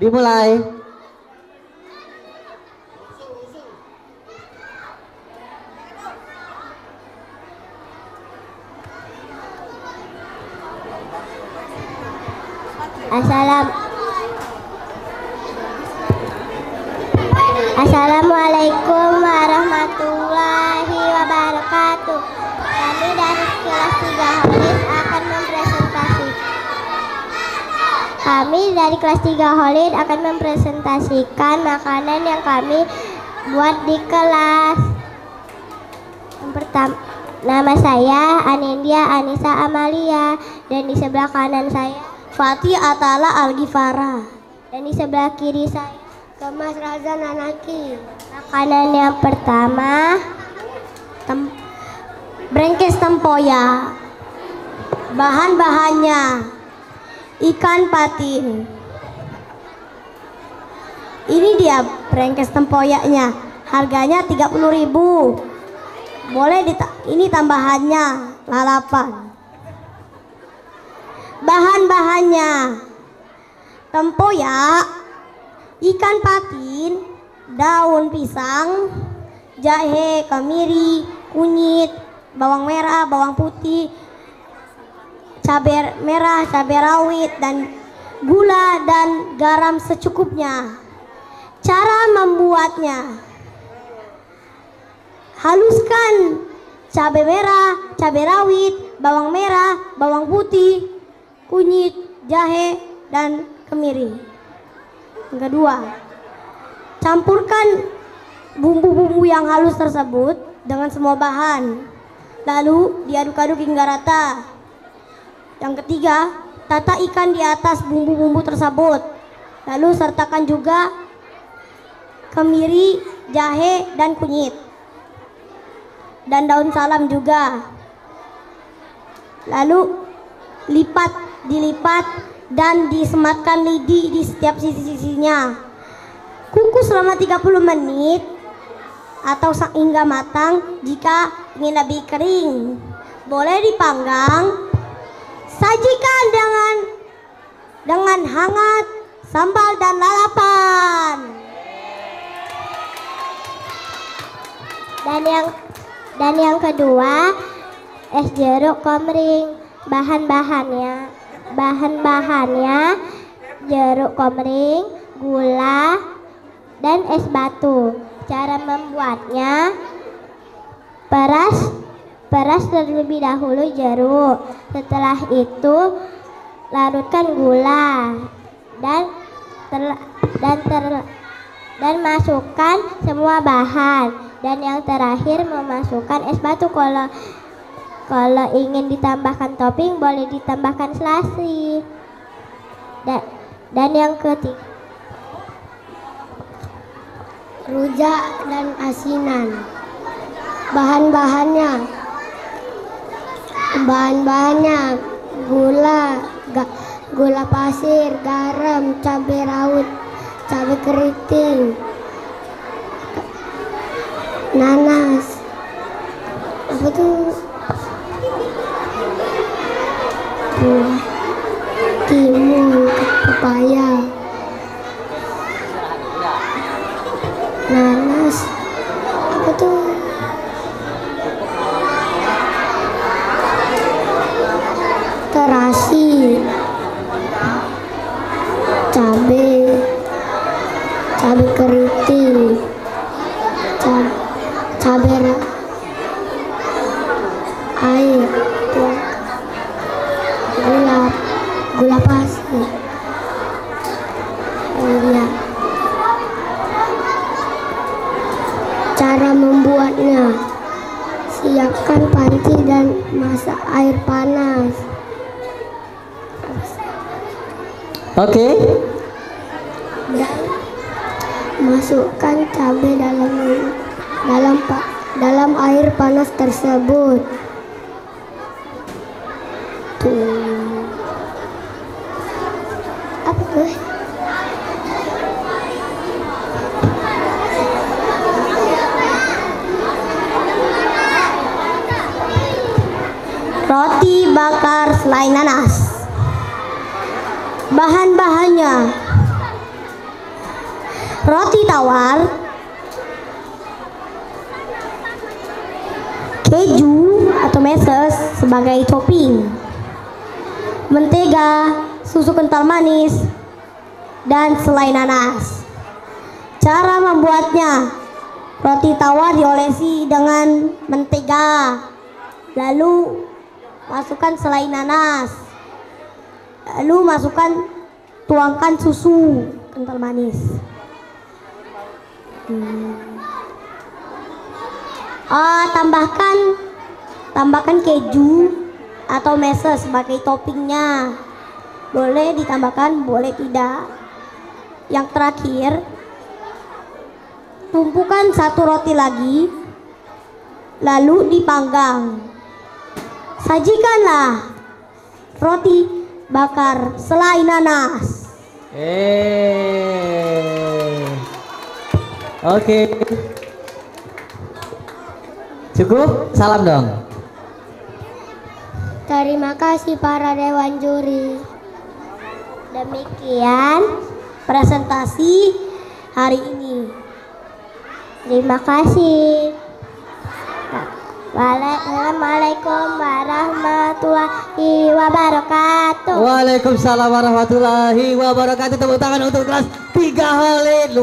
Dimulai. Assalamualaikum warahmatullahi wabarakatuh. Kami dari kelas 3 Holis akan mempresentasikan makanan yang kami buat di kelas. Yang pertama, nama saya Anindya Anissa Amalia, dan di sebelah kanan saya Fatih Atala Algifara, dan di sebelah kiri saya Kemas Razan Anaki. Makanan yang pertama brengkes tempoyak. Bahan-bahannya ikan patin. Ini dia brengkes tempoyaknya. Harganya 30.000. Boleh ini tambahannya lalapan. Bahan-bahannya tempoyak, ikan patin, daun pisang, jahe, kemiri, kunyit, bawang merah, bawang putih, cabai merah, cabai rawit, dan gula dan garam secukupnya. Cara membuatnya: haluskan cabai merah, cabai rawit, bawang merah, bawang putih, kunyit, jahe, dan kemiri. Yang kedua, campurkan bumbu-bumbu yang halus tersebut dengan semua bahan, lalu diaduk-aduk hingga rata. Yang ketiga, tata ikan di atas bumbu-bumbu tersebut, lalu sertakan juga kemiri, jahe, dan kunyit, dan daun salam juga. Lalu dilipat dan disematkan lidi di setiap sisi-sisinya. Kukus selama 30 menit atau hingga matang. Jika ingin lebih kering, boleh dipanggang. Sajikan dengan hangat sambal dan lalapan. Dan yang kedua, es jeruk komering. Bahan-bahannya jeruk komering, gula, dan es batu. Cara membuatnya: peras terlebih dahulu jeruk. Setelah itu larutkan gula dan masukkan semua bahan. Dan yang terakhir memasukkan es batu. Kalau ingin ditambahkan topping, boleh ditambahkan selasi. Dan yang ketiga, rujak dan asinan. Bahan-bahannya gula pasir, garam, cabai rawit, cabai keriting, nanas, buah timun, pepaya, nanas, terasi, cabai keriting, cabai air, gula pasir. Cara membuatnya: siapkan panci dan masak air panas. Oke. Dan masukkan cabai dalam air panas tersebut. Apa tuh? Roti bakar selai nanas. Bahan-bahannya: roti tawar, keju atau meses sebagai topping, mentega, susu kental manis, dan selai nanas. Cara membuatnya: roti tawar diolesi dengan mentega, lalu masukkan selai nanas, lalu tuangkan susu kental manis. Tambahkan keju atau meses sebagai toppingnya. Boleh ditambahkan, boleh tidak. Yang terakhir, tumpukan satu roti lagi, lalu dipanggang. Sajikanlah roti bakar selai nanas. Oke. Cukup? Salam dong. Terima kasih para dewan juri. Demikian Presentasi hari ini. terima kasih. Assalamualaikum warahmatullahi wabarakatuh. Waalaikumsalam warahmatullahi wabarakatuh. Tepuk tangan untuk kelas 3 Holid.